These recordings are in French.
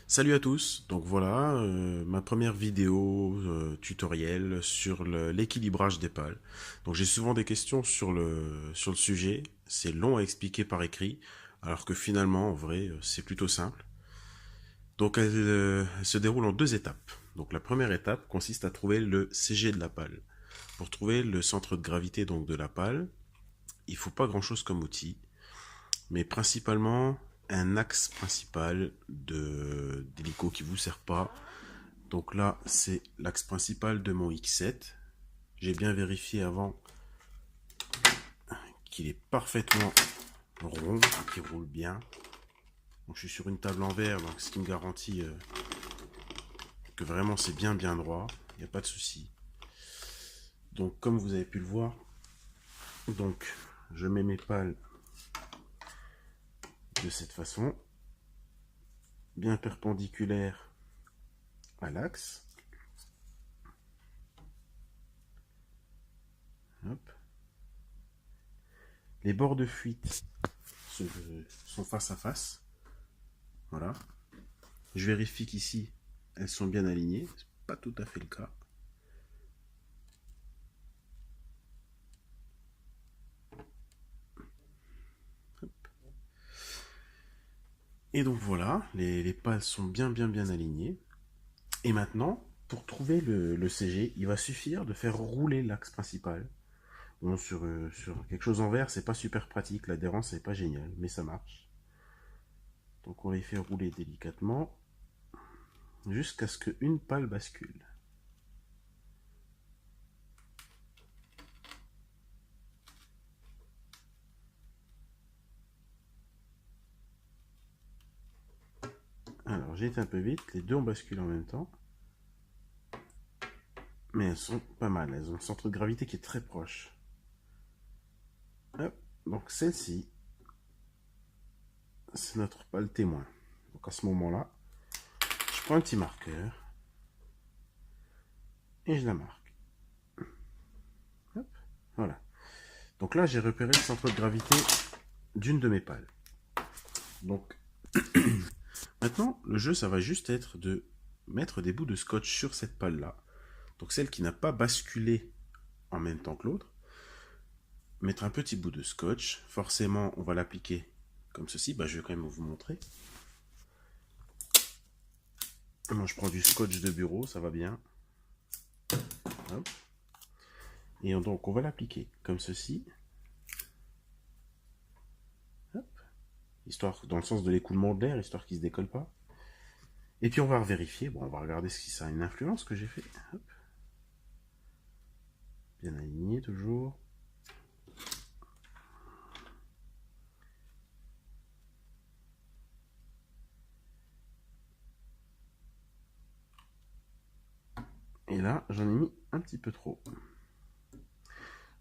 Salut à tous, donc voilà ma première vidéo tutoriel sur l'équilibrage des pales. Donc j'ai souvent des questions sur le sujet, c'est long à expliquer par écrit, alors que finalement en vrai c'est plutôt simple. Donc elle se déroule en deux étapes. Donc la première étape consiste à trouver le CG de la pale. Pour trouver le centre de gravité donc de la pale, il faut pas grand chose comme outil, mais principalement un axe principal d'hélico qui vous sert pas. Donc là, c'est l'axe principal de mon X7. J'ai bien vérifié avant qu'il est parfaitement rond et qu'il roule bien. Donc je suis sur une table en verre, donc ce qui me garantit que vraiment c'est bien droit. Il n'y a pas de souci. Donc comme vous avez pu le voir, donc je mets mes pales de cette façon, bien perpendiculaire à l'axe. Hop. Les bords de fuite sont face à face. Voilà. Je vérifie qu'ici, elles sont bien alignées. C'est pas tout à fait le cas. Et donc voilà, les pales sont bien alignées. Et maintenant, pour trouver le CG, il va suffire de faire rouler l'axe principal. Bon, sur quelque chose en verre, c'est pas super pratique, l'adhérence n'est pas géniale, mais ça marche. Donc on les fait rouler délicatement jusqu'à ce qu'une pale bascule. Alors j'ai été un peu vite, les deux ont basculé en même temps. Mais elles sont pas mal, elles ont un centre de gravité qui est très proche. Hop. Donc celle-ci, c'est notre pale témoin. Donc à ce moment-là, je prends un petit marqueur et je la marque. Hop. Voilà. Donc là, j'ai repéré le centre de gravité d'une de mes pales. Donc maintenant, le jeu, ça va juste être de mettre des bouts de scotch sur cette pale-là. Donc celle qui n'a pas basculé en même temps que l'autre. Mettre un petit bout de scotch. Forcément, on va l'appliquer comme ceci. Bah, je vais quand même vous montrer. Moi, je prends du scotch de bureau, ça va bien. Hop. Et donc, on va l'appliquer comme ceci. Hop. Histoire, dans le sens de l'écoulement de l'air, histoire qu'il ne se décolle pas. Et puis, on va vérifier. Bon, on va regarder si ça a une influence que j'ai fait. Hop. Bien aligné, toujours. Et là, j'en ai mis un petit peu trop.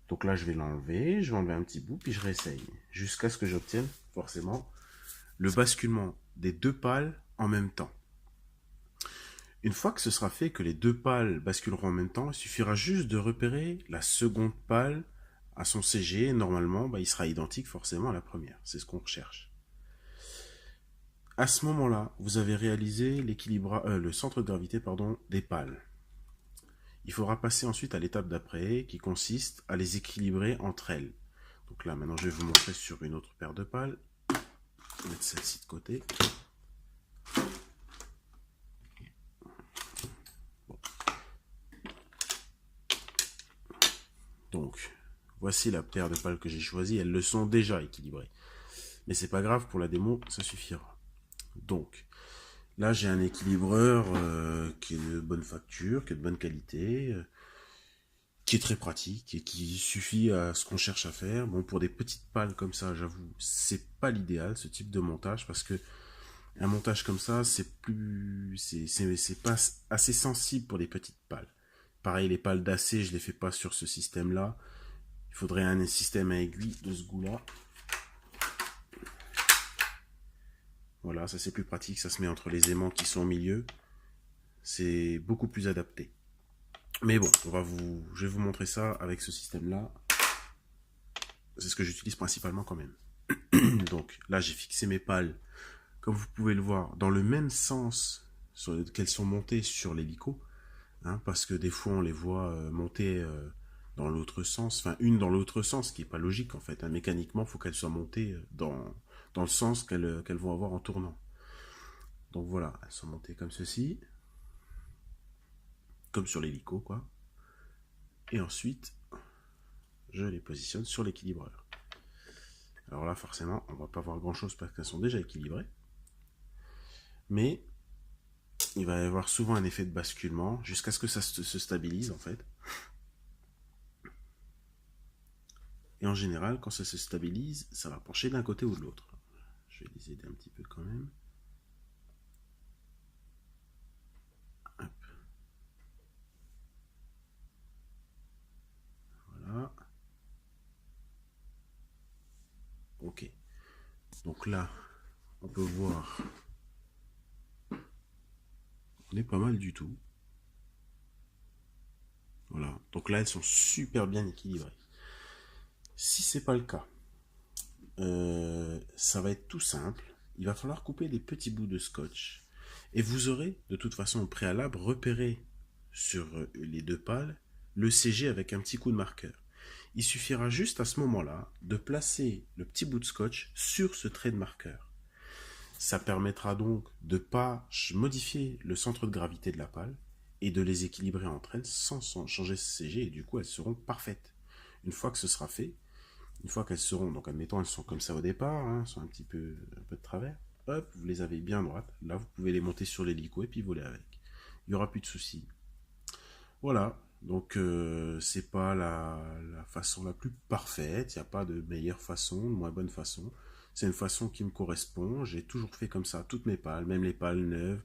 Donc là, je vais l'enlever. Je vais enlever un petit bout, puis je réessaye. Jusqu'à ce que j'obtienne, forcément, le basculement des deux pales en même temps. Une fois que ce sera fait, que les deux pales basculeront en même temps, il suffira juste de repérer la seconde pale à son CG. Normalement, il sera identique forcément à la première. C'est ce qu'on recherche. À ce moment-là, vous avez réalisé le centre de gravité des pales. Il faudra passer ensuite à l'étape d'après, qui consiste à les équilibrer entre elles. Donc là, maintenant, je vais vous montrer sur une autre paire de pales. Je vais mettre celle-ci de côté. Bon. Donc, voici la paire de pales que j'ai choisie. Elles le sont déjà équilibrées. Mais c'est pas grave, pour la démo, ça suffira. Donc, là, j'ai un équilibreur qui est de bonne facture, qui est de bonne qualité, qui est très pratique et qui suffit à ce qu'on cherche à faire. Bon, pour des petites pales comme ça, j'avoue, c'est pas l'idéal, ce type de montage, parce que un montage comme ça, c'est pas assez sensible pour des petites pales. Pareil, les pales d'acier, je les fais pas sur ce système-là. Il faudrait un système à aiguille de ce goût-là. Voilà, ça c'est plus pratique, ça se met entre les aimants qui sont au milieu. C'est beaucoup plus adapté. Mais bon, je vais vous montrer ça avec ce système-là. C'est ce que j'utilise principalement quand même. Donc là, j'ai fixé mes pales comme vous pouvez le voir, dans le même sens qu'elles sont montées sur l'hélico, hein, parce que des fois on les voit monter dans l'autre sens, enfin une dans l'autre sens, ce qui n'est pas logique en fait. Hein. Mécaniquement, il faut qu'elles soient montées dans le sens qu'elles vont avoir en tournant. Donc voilà, elles sont montées comme ceci, comme sur l'hélico quoi. Et ensuite, je les positionne sur l'équilibreur. Alors là, forcément, on va pas voir grand chose parce qu'elles sont déjà équilibrées. Mais il va y avoir souvent un effet de basculement jusqu'à ce que ça se stabilise en fait. Et en général, quand ça se stabilise, ça va pencher d'un côté ou de l'autre. Je vais les aider un petit peu quand même. Hop. Voilà. Ok. Donc là, on peut voir, on est pas mal du tout. Voilà. Donc là, elles sont super bien équilibrées. Si c'est pas le cas, ça va être tout simple. Il va falloir couper des petits bouts de scotch. Et vous aurez, de toute façon, au préalable, repéré sur les deux pales le CG avec un petit coup de marqueur. Il suffira juste à ce moment-là de placer le petit bout de scotch sur ce trait de marqueur. Ça permettra donc de ne pas modifier le centre de gravité de la pale et de les équilibrer entre elles sans changer ce CG et du coup elles seront parfaites. Une fois que ce sera fait, une fois qu'elles seront, donc admettons elles sont comme ça au départ, hein, sont un peu de travers, hop, vous les avez bien droites, là vous pouvez les monter sur l'hélico et puis voler avec. Il n'y aura plus de soucis. Voilà, donc c'est pas la façon la plus parfaite, il n'y a pas de meilleure façon, de moins bonne façon. C'est une façon qui me correspond, j'ai toujours fait comme ça toutes mes pales, même les pales neuves,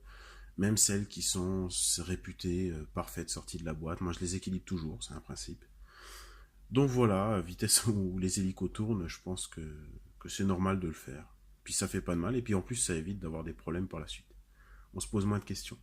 même celles qui sont réputées parfaites, sorties de la boîte. Moi je les équilibre toujours, c'est un principe. Donc voilà, à vitesse où les hélicos tournent, je pense que c'est normal de le faire. Puis ça fait pas de mal, et puis en plus ça évite d'avoir des problèmes par la suite. On se pose moins de questions.